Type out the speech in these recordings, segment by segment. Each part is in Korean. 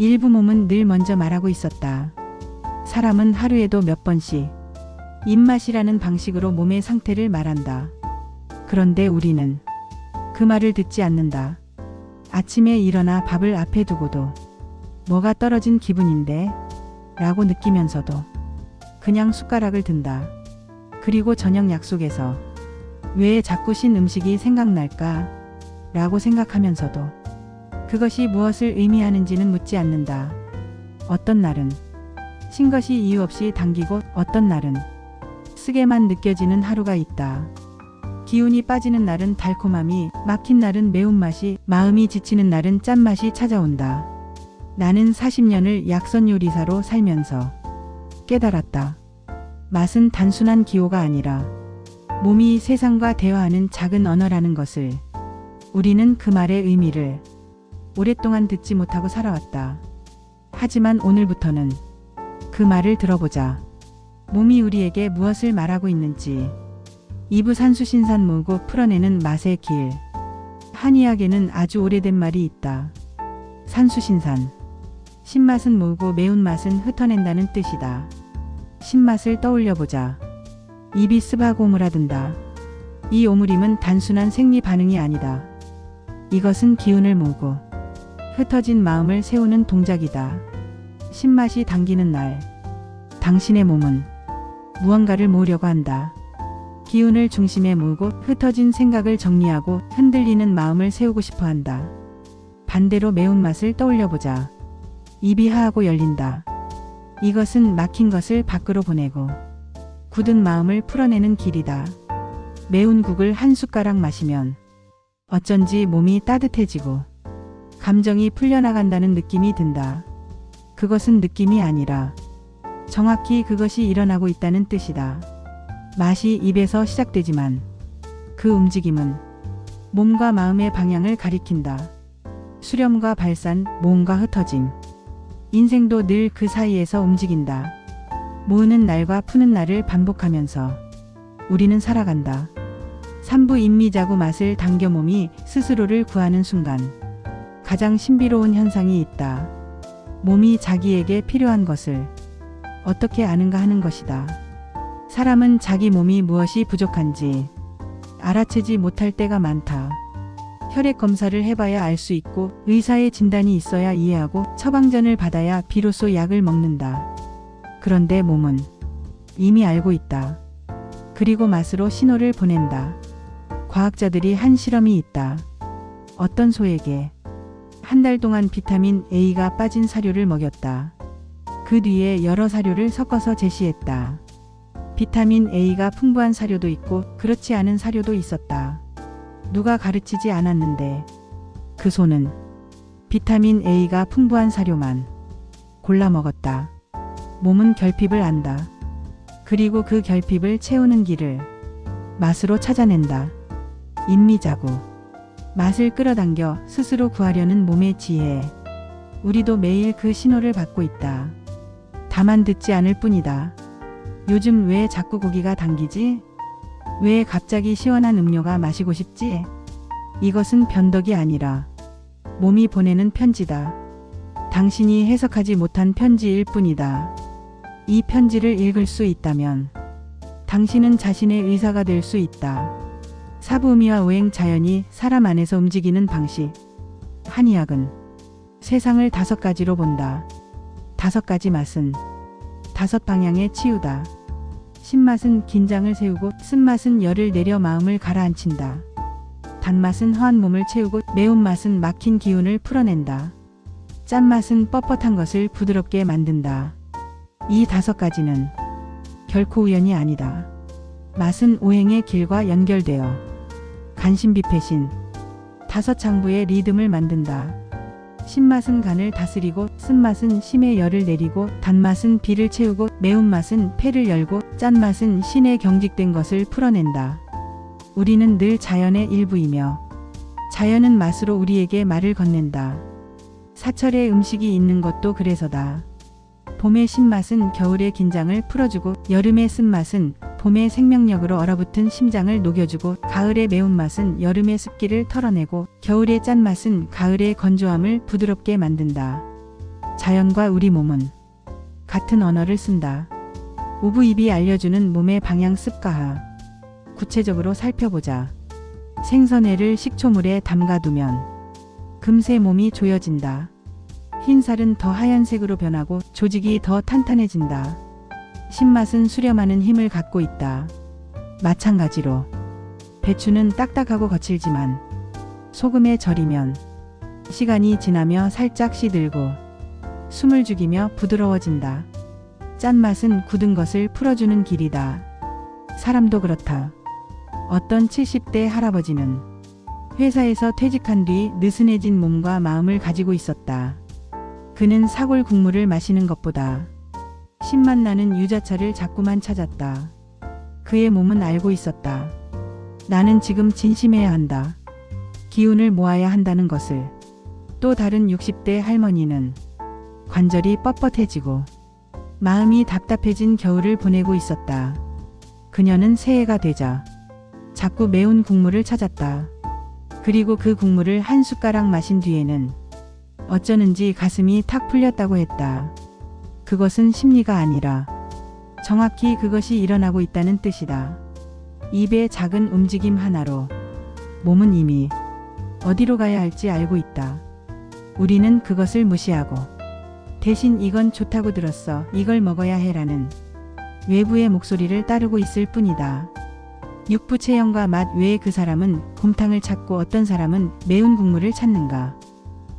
일부 몸은 늘 먼저 말하고 있었다. 사람은 하루에도 몇 번씩 입맛이라는 방식으로 몸의 상태를 말한다. 그런데 우리는 그 말을 듣지 않는다. 아침에 일어나 밥을 앞에 두고도 뭐가 떨어진 기분인데? 라고 느끼면서도 그냥 숟가락을 든다. 그리고 저녁 약속에서 왜 자꾸 신 음식이 생각날까? 라고 생각하면서도 그것이 무엇을 의미하는지는 묻지 않는다. 어떤 날은 신 것이 이유 없이 당기고 어떤 날은 쓰게만 느껴지는 하루가 있다. 기운이 빠지는 날은 달콤함이, 막힌 날은 매운맛이, 마음이 지치는 날은 짠맛이 찾아온다. 나는 40년을 약선 요리사로 살면서 깨달았다. 맛은 단순한 기호가 아니라 몸이 세상과 대화하는 작은 언어라는 것을. 우리는 그 말의 의미를 오랫동안 듣지 못하고 살아왔다. 하지만 오늘부터는 그 말을 들어보자. 몸이 우리에게 무엇을 말하고 있는지. 2부 산수신산 모으고 풀어내는 맛의 길. 한의학에는 아주 오래된 말이 있다. 산수신산. 신맛은 모으고 매운맛은 흩어낸다는 뜻이다. 신맛을 떠올려보자. 입이 습하고 오므라든다. 이 오므림은 단순한 생리 반응이 아니다. 이것은 기운을 모으고 흩어진 마음을 세우는 동작이다. 신맛이 당기는 날, 당신의 몸은 무언가를 모으려고 한다. 기운을 중심에 모으고 흩어진 생각을 정리하고 흔들리는 마음을 세우고 싶어 한다. 반대로 매운맛을 떠올려보자. 입이 하하고 열린다. 이것은 막힌 것을 밖으로 보내고 굳은 마음을 풀어내는 길이다. 매운 국을 한 숟가락 마시면 어쩐지 몸이 따뜻해지고 감정이 풀려나간다는 느낌이 든다. 그것은 느낌이 아니라 정확히 그것이 일어나고 있다는 뜻이다. 맛이 입에서 시작되지만 그 움직임은 몸과 마음의 방향을 가리킨다. 수렴과 발산, 모음과 흩어짐. 인생도 늘 그 사이에서 움직인다. 모으는 날과 푸는 날을 반복하면서 우리는 살아간다. 3부 인미자구 맛을 당겨 몸이 스스로를 구하는 순간 가장 신비로운 현상이 있다. 몸이 자기에게 필요한 것을 어떻게 아는가 하는 것이다. 사람은 자기 몸이 무엇이 부족한지 알아채지 못할 때가 많다. 혈액 검사를 해봐야 알 수 있고 의사의 진단이 있어야 이해하고 처방전을 받아야 비로소 약을 먹는다. 그런데 몸은 이미 알고 있다. 그리고 맛으로 신호를 보낸다. 과학자들이 한 실험이 있다. 어떤 소에게 한 달 동안 비타민 A가 빠진 사료를 먹였다. 그 뒤에 여러 사료를 섞어서 제시했다. 비타민 A가 풍부한 사료도 있고 그렇지 않은 사료도 있었다. 누가 가르치지 않았는데 그 소는 비타민 A가 풍부한 사료만 골라 먹었다. 몸은 결핍을 안다. 그리고 그 결핍을 채우는 길을 맛으로 찾아낸다. 인미자구. 맛을 끌어당겨 스스로 구하려는 몸의 지혜. 우리도 매일 그 신호를 받고 있다. 다만 듣지 않을 뿐이다. 요즘 왜 자꾸 고기가 당기지? 왜 갑자기 시원한 음료가 마시고 싶지? 이것은 변덕이 아니라 몸이 보내는 편지다. 당신이 해석하지 못한 편지일 뿐이다. 이 편지를 읽을 수 있다면 당신은 자신의 의사가 될 수 있다. 사부의미와 오행 자연이 사람 안에서 움직이는 방식. 한의학은 세상을 5가지로 본다. 5가지 맛은 5 방향의 치유다. 신맛은 긴장을 세우고 쓴맛은 열을 내려 마음을 가라앉힌다. 단맛은 허한 몸을 채우고 매운맛은 막힌 기운을 풀어낸다. 짠맛은 뻣뻣한 것을 부드럽게 만든다. 이 5가지는 결코 우연이 아니다. 맛은 오행의 길과 연결되어 간신비패신 5 장부의 리듬을 만든다. 신맛은 간을 다스리고 쓴맛은 심의 열을 내리고 단맛은 비를 채우고 매운맛은 폐를 열고 짠맛은 신에 경직된 것을 풀어낸다. 우리는 늘 자연의 일부이며 자연은 맛으로 우리에게 말을 건넨다. 사철에 음식이 있는 것도 그래서다. 봄의 신맛은 겨울의 긴장을 풀어주고 여름의 쓴맛은 봄의 생명력으로 얼어붙은 심장을 녹여주고 가을의 매운맛은 여름의 습기를 털어내고 겨울의 짠맛은 가을의 건조함을 부드럽게 만든다. 자연과 우리 몸은 같은 언어를 쓴다. 우부입이 알려주는 몸의 방향 습가하. 구체적으로 살펴보자. 생선회를 식초물에 담가두면 금세 몸이 조여진다. 흰살은 더 하얀색으로 변하고 조직이 더 탄탄해진다. 신맛은 수렴하는 힘을 갖고 있다. 마찬가지로 배추는 딱딱하고 거칠지만 소금에 절이면 시간이 지나며 살짝 시들고 숨을 죽이며 부드러워진다. 짠맛은 굳은 것을 풀어주는 길이다. 사람도 그렇다. 어떤 70대 할아버지는 회사에서 퇴직한 뒤 느슨해진 몸과 마음을 가지고 있었다. 그는 사골 국물을 마시는 것보다 신맛 나는 유자차를 자꾸만 찾았다. 그의 몸은 알고 있었다. 나는 지금 진심해야 한다. 기운을 모아야 한다는 것을. 또 다른 60대 할머니는 관절이 뻣뻣해지고 마음이 답답해진 겨울을 보내고 있었다. 그녀는 새해가 되자 자꾸 매운 국물을 찾았다. 그리고 그 국물을 한 숟가락 마신 뒤에는 어쩌는지 가슴이 탁 풀렸다고 했다. 그것은 심리가 아니라 정확히 그것이 일어나고 있다는 뜻이다. 입의 작은 움직임 하나로 몸은 이미 어디로 가야 할지 알고 있다. 우리는 그것을 무시하고 대신 이건 좋다고 들었어. 이걸 먹어야 해라는 외부의 목소리를 따르고 있을 뿐이다. 육부 체형과 맛 외에 그 사람은 곰탕을 찾고 어떤 사람은 매운 국물을 찾는가.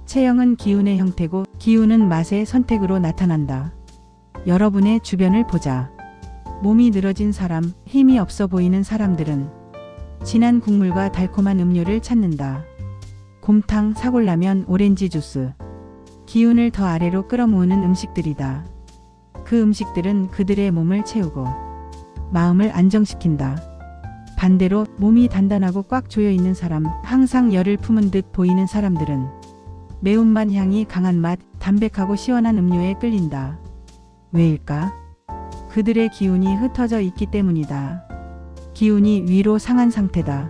체형은 기운의 형태고 기운은 맛의 선택으로 나타난다. 여러분의 주변을 보자. 몸이 늘어진 사람, 힘이 없어 보이는 사람들은 진한 국물과 달콤한 음료를 찾는다. 곰탕, 사골라면, 오렌지 주스. 기운을 더 아래로 끌어모으는 음식들이다. 그 음식들은 그들의 몸을 채우고 마음을 안정시킨다. 반대로 몸이 단단하고 꽉 조여 있는 사람, 항상 열을 품은 듯 보이는 사람들은 매운맛 향이 강한 맛, 담백하고 시원한 음료에 끌린다. 왜일까? 그들의 기운이 흩어져 있기 때문이다. 기운이 위로 상한 상태다.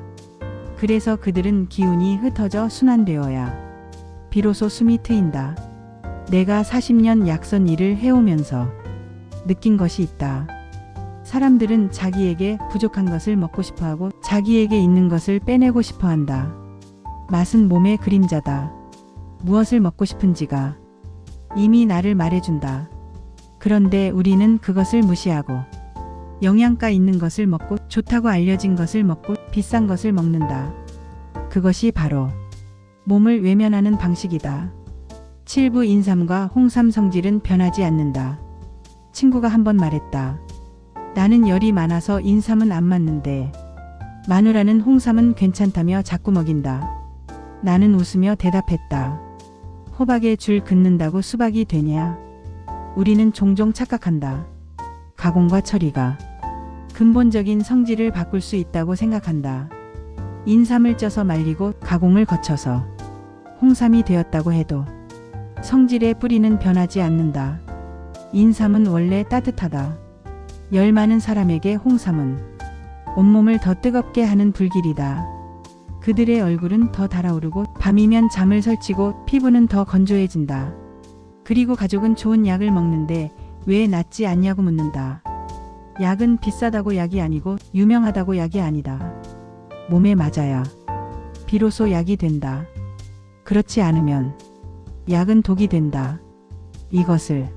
그래서 그들은 기운이 흩어져 순환되어야 비로소 숨이 트인다. 내가 40년 약선 일을 해오면서 느낀 것이 있다. 사람들은 자기에게 부족한 것을 먹고 싶어하고 자기에게 있는 것을 빼내고 싶어한다. 맛은 몸의 그림자다. 무엇을 먹고 싶은지가 이미 나를 말해준다. 그런데 우리는 그것을 무시하고 영양가 있는 것을 먹고 좋다고 알려진 것을 먹고 비싼 것을 먹는다. 그것이 바로 몸을 외면하는 방식이다. 칠부 인삼과 홍삼 성질은 변하지 않는다. 친구가 한번 말했다. 나는 열이 많아서 인삼은 안 맞는데 마누라는 홍삼은 괜찮다며 자꾸 먹인다. 나는 웃으며 대답했다. 호박에 줄 긋는다고 수박이 되냐? 우리는 종종 착각한다. 가공과 처리가 근본적인 성질을 바꿀 수 있다고 생각한다. 인삼을 쪄서 말리고 가공을 거쳐서 홍삼이 되었다고 해도 성질의 뿌리는 변하지 않는다. 인삼은 원래 따뜻하다. 열 많은 사람에게 홍삼은 온몸을 더 뜨겁게 하는 불길이다. 그들의 얼굴은 더 달아오르고 밤이면 잠을 설치고 피부는 더 건조해진다. 그리고 가족은 좋은 약을 먹는데 왜 낫지 않냐고 묻는다. 약은 비싸다고 약이 아니고 유명하다고 약이 아니다. 몸에 맞아야 비로소 약이 된다. 그렇지 않으면 약은 독이 된다. 이것을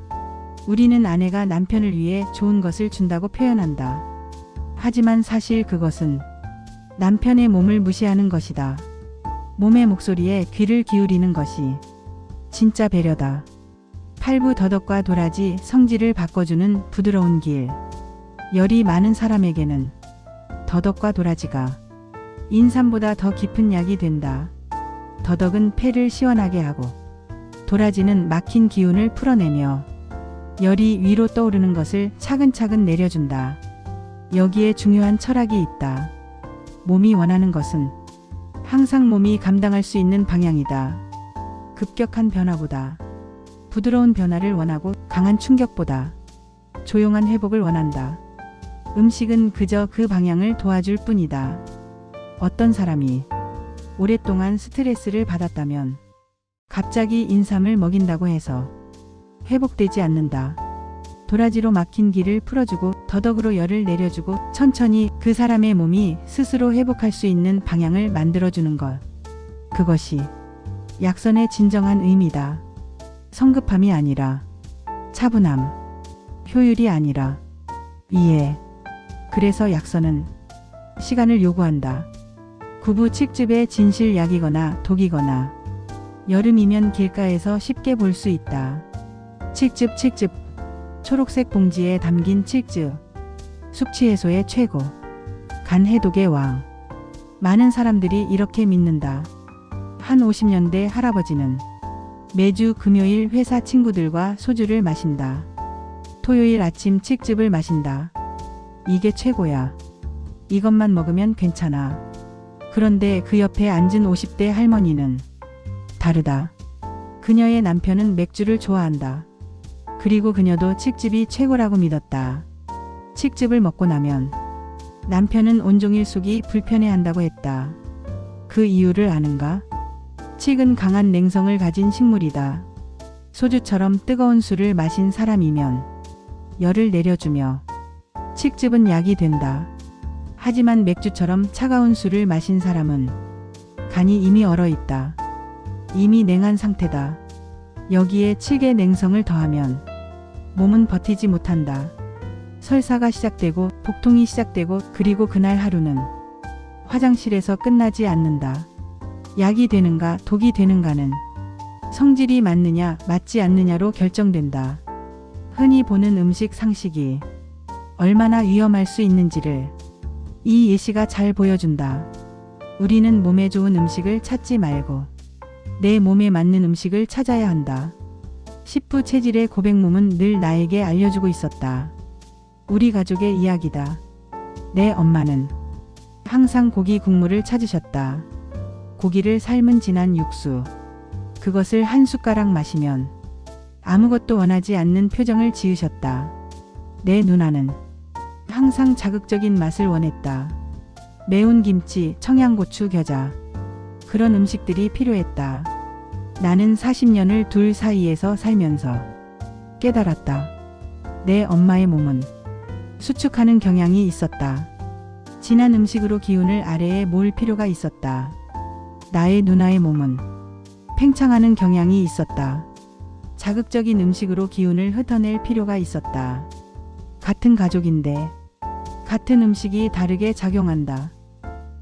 우리는 아내가 남편을 위해 좋은 것을 준다고 표현한다. 하지만 사실 그것은 남편의 몸을 무시하는 것이다. 몸의 목소리에 귀를 기울이는 것이 진짜 배려다. 팔부 더덕과 도라지 성질을 바꿔주는 부드러운 길. 열이 많은 사람에게는 더덕과 도라지가 인삼보다 더 깊은 약이 된다. 더덕은 폐를 시원하게 하고 도라지는 막힌 기운을 풀어내며 열이 위로 떠오르는 것을 차근차근 내려준다. 여기에 중요한 철학이 있다. 몸이 원하는 것은 항상 몸이 감당할 수 있는 방향이다. 급격한 변화보다 부드러운 변화를 원하고 강한 충격보다 조용한 회복을 원한다. 음식은 그저 그 방향을 도와줄 뿐이다. 어떤 사람이 오랫동안 스트레스를 받았다면 갑자기 인삼을 먹인다고 해서 회복되지 않는다. 도라지로 막힌 길을 풀어주고 더덕으로 열을 내려주고 천천히 그 사람의 몸이 스스로 회복할 수 있는 방향을 만들어주는 것. 그것이 약선의 진정한 의미다. 성급함이 아니라 차분함, 효율이 아니라 이해. 그래서 약선은 시간을 요구한다. 구부칙즙의 진실약이거나 독이거나 여름이면 길가에서 쉽게 볼 수 있다. 칡즙 초록색 봉지에 담긴 칡즙 숙취 해소의 최고, 간 해독의 왕. 많은 사람들이 이렇게 믿는다. 한 50년대 할아버지는 매주 금요일 회사 친구들과 소주를 마신다. 토요일 아침 칡즙을 마신다. 이게 최고야. 이것만 먹으면 괜찮아. 그런데 그 옆에 앉은 50대 할머니는 다르다. 그녀의 남편은 맥주를 좋아한다. 그리고 그녀도 칡즙이 최고라고 믿었다. 칡즙을 먹고 나면 남편은 온종일 속이 불편해한다고 했다. 그 이유를 아는가? 칡은 강한 냉성을 가진 식물이다. 소주처럼 뜨거운 술을 마신 사람이면 열을 내려주며 칡즙은 약이 된다. 하지만 맥주처럼 차가운 술을 마신 사람은 간이 이미 얼어있다. 이미 냉한 상태다. 여기에 칡의 냉성을 더하면 몸은 버티지 못한다. 설사가 시작되고 복통이 시작되고 그리고 그날 하루는 화장실에서 끝나지 않는다. 약이 되는가 독이 되는가는 성질이 맞느냐 맞지 않느냐로 결정된다. 흔히 보는 음식 상식이 얼마나 위험할 수 있는지를 이 예시가 잘 보여준다. 우리는 몸에 좋은 음식을 찾지 말고 내 몸에 맞는 음식을 찾아야 한다. 십부 체질의 고백몸은 늘 나에게 알려주고 있었다. 우리 가족의 이야기다. 내 엄마는 항상 고기 국물을 찾으셨다. 고기를 삶은 진한 육수. 그것을 한 숟가락 마시면 아무것도 원하지 않는 표정을 지으셨다. 내 누나는 항상 자극적인 맛을 원했다. 매운 김치, 청양고추, 겨자. 그런 음식들이 필요했다. 나는 40년을 둘 사이에서 살면서 깨달았다. 내 엄마의 몸은 수축하는 경향이 있었다. 진한 음식으로 기운을 아래에 모을 필요가 있었다. 나의 누나의 몸은 팽창하는 경향이 있었다. 자극적인 음식으로 기운을 흩어낼 필요가 있었다. 같은 가족인데 같은 음식이 다르게 작용한다.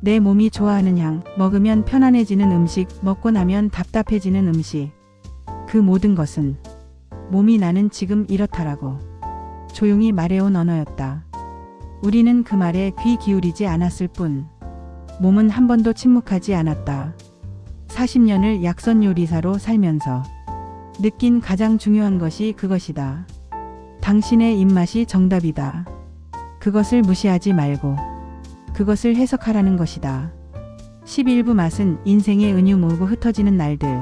내 몸이 좋아하는 향, 먹으면 편안해지는 음식, 먹고 나면 답답해지는 음식. 그 모든 것은 몸이 나는 지금 이렇다라고 조용히 말해온 언어였다. 우리는 그 말에 귀 기울이지 않았을 뿐 몸은 한 번도 침묵하지 않았다. 40년을 약선 요리사로 살면서 느낀 가장 중요한 것이 그것이다. 당신의 입맛이 정답이다. 그것을 무시하지 말고 그것을 해석하라는 것이다. 11부 맛은 인생의 은유 모으고 흩어지는 날들.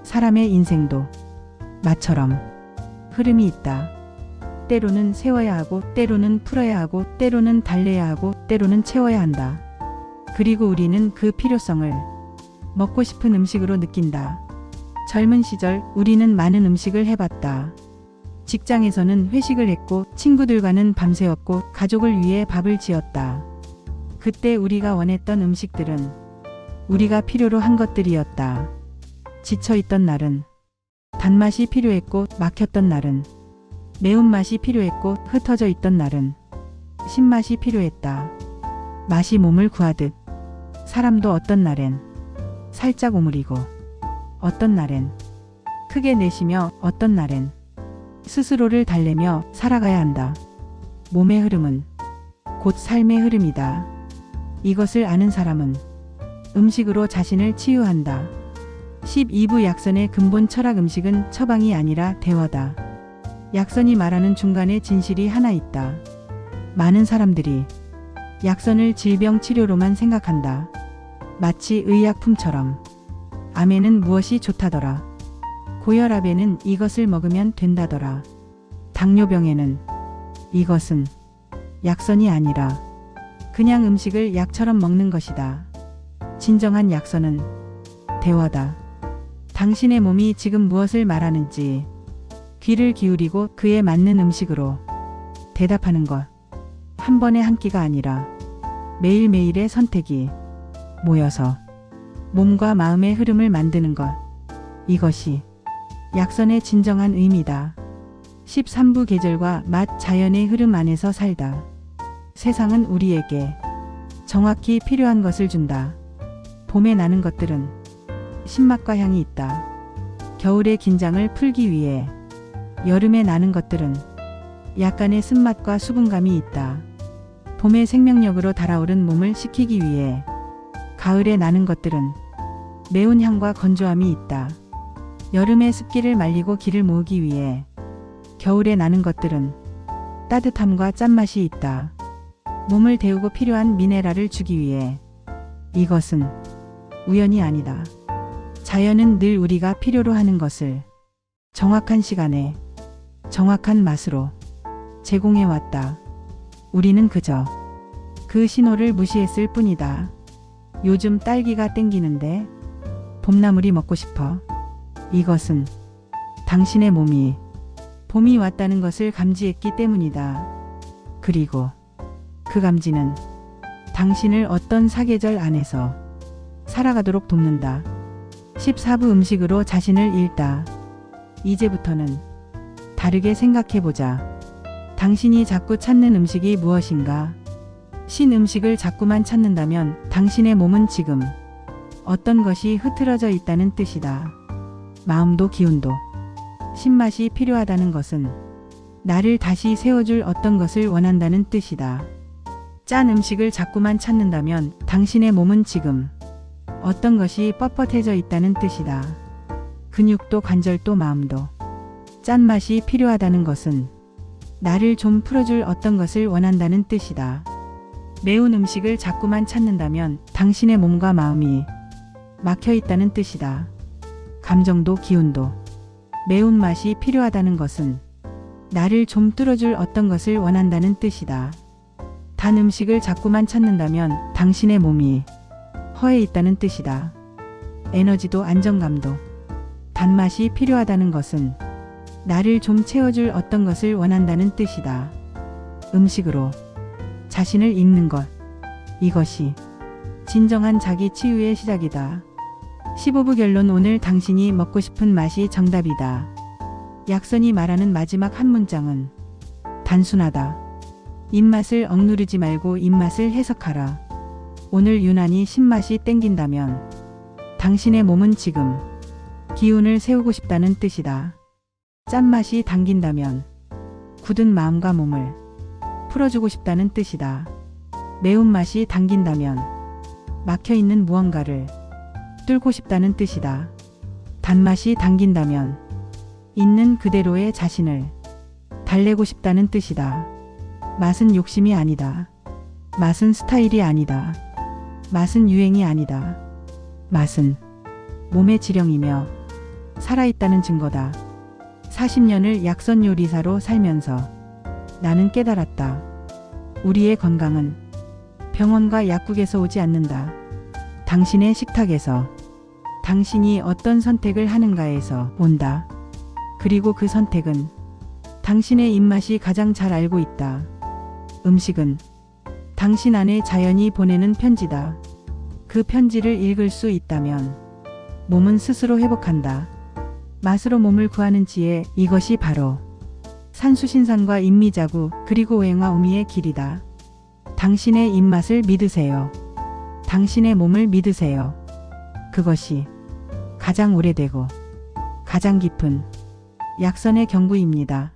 사람의 인생도 맛처럼 흐름이 있다. 때로는 세워야 하고 때로는 풀어야 하고 때로는 달래야 하고 때로는 채워야 한다. 그리고 우리는 그 필요성을 먹고 싶은 음식으로 느낀다. 젊은 시절 우리는 많은 음식을 해봤다. 직장에서는 회식을 했고 친구들과는 밤새웠고 가족을 위해 밥을 지었다. 그때 우리가 원했던 음식들은 우리가 필요로 한 것들이었다. 지쳐있던 날은 단맛이 필요했고 막혔던 날은 매운맛이 필요했고 흩어져 있던 날은 신맛이 필요했다. 맛이 몸을 구하듯 사람도 어떤 날엔 살짝 오므리고 어떤 날엔 크게 내쉬며 어떤 날엔 스스로를 달래며 살아가야 한다. 몸의 흐름은 곧 삶의 흐름이다. 이것을 아는 사람은 음식으로 자신을 치유한다. 12부 약선의 근본 철학 음식은 처방이 아니라 대화다. 약선이 말하는 중간에 진실이 하나 있다. 많은 사람들이 약선을 질병 치료로만 생각한다. 마치 의약품처럼. 암에는 무엇이 좋다더라. 고혈압에는 이것을 먹으면 된다더라. 당뇨병에는 이것은 약선이 아니라 그냥 음식을 약처럼 먹는 것이다. 진정한 약선은 대화다. 당신의 몸이 지금 무엇을 말하는지 귀를 기울이고 그에 맞는 음식으로 대답하는 것. 한 번에 한 끼가 아니라 매일매일의 선택이 모여서 몸과 마음의 흐름을 만드는 것. 이것이 약선의 진정한 의미다. 13부 계절과 맛 자연의 흐름 안에서 살다. 세상은 우리에게 정확히 필요한 것을 준다. 봄에 나는 것들은 신맛과 향이 있다. 겨울의 긴장을 풀기 위해 여름에 나는 것들은 약간의 쓴맛과 수분감이 있다. 봄의 생명력으로 달아오른 몸을 식히기 위해 가을에 나는 것들은 매운 향과 건조함이 있다. 여름의 습기를 말리고 기를 모으기 위해 겨울에 나는 것들은 따뜻함과 짠맛이 있다. 몸을 데우고 필요한 미네랄을 주기 위해 이것은 우연이 아니다. 자연은 늘 우리가 필요로 하는 것을 정확한 시간에 정확한 맛으로 제공해 왔다. 우리는 그저 그 신호를 무시했을 뿐이다. 요즘 딸기가 땡기는데 봄나물이 먹고 싶어. 이것은 당신의 몸이 봄이 왔다는 것을 감지했기 때문이다. 그리고 그 감지는 당신을 어떤 사계절 안에서 살아가도록 돕는다. 14부 음식으로 자신을 읽다. 이제부터는 다르게 생각해보자. 당신이 자꾸 찾는 음식이 무엇인가? 신 음식을 자꾸만 찾는다면 당신의 몸은 지금 어떤 것이 흐트러져 있다는 뜻이다. 마음도 기운도 신맛이 필요하다는 것은 나를 다시 세워줄 어떤 것을 원한다는 뜻이다. 짠 음식을 자꾸만 찾는다면 당신의 몸은 지금 어떤 것이 뻣뻣해져 있다는 뜻이다. 근육도 관절도 마음도 짠맛이 필요하다는 것은 나를 좀 풀어줄 어떤 것을 원한다는 뜻이다. 매운 음식을 자꾸만 찾는다면 당신의 몸과 마음이 막혀 있다는 뜻이다. 감정도 기운도 매운맛이 필요하다는 것은 나를 좀 뚫어줄 어떤 것을 원한다는 뜻이다. 단 음식을 자꾸만 찾는다면 당신의 몸이 허해 있다는 뜻이다. 에너지도 안정감도 단맛이 필요하다는 것은 나를 좀 채워줄 어떤 것을 원한다는 뜻이다. 음식으로 자신을 읽는 것. 이것이 진정한 자기 치유의 시작이다. 15부 결론. 오늘 당신이 먹고 싶은 맛이 정답이다. 약선이 말하는 마지막 한 문장은 단순하다. 입맛을 억누르지 말고 입맛을 해석하라. 오늘 유난히 신맛이 땡긴다면 당신의 몸은 지금 기운을 세우고 싶다는 뜻이다. 짠맛이 당긴다면 굳은 마음과 몸을 풀어주고 싶다는 뜻이다. 매운맛이 당긴다면 막혀있는 무언가를 뚫고 싶다는 뜻이다. 단맛이 당긴다면 있는 그대로의 자신을 달래고 싶다는 뜻이다. 맛은 욕심이 아니다. 맛은 스타일이 아니다. 맛은 유행이 아니다. 맛은 몸의 지령이며 살아있다는 증거다. 40년을 약선 요리사로 살면서 나는 깨달았다. 우리의 건강은 병원과 약국에서 오지 않는다. 당신의 식탁에서, 당신이 어떤 선택을 하는가에서 온다. 그리고 그 선택은 당신의 입맛이 가장 잘 알고 있다. 음식은 당신 안에 자연이 보내는 편지다. 그 편지를 읽을 수 있다면 몸은 스스로 회복한다. 맛으로 몸을 구하는 지혜. 이것이 바로 산수신산과 인미자구 그리고 웽화우미의 길이다. 당신의 입맛을 믿으세요. 당신의 몸을 믿으세요. 그것이 가장 오래되고 가장 깊은 약선의 경구입니다.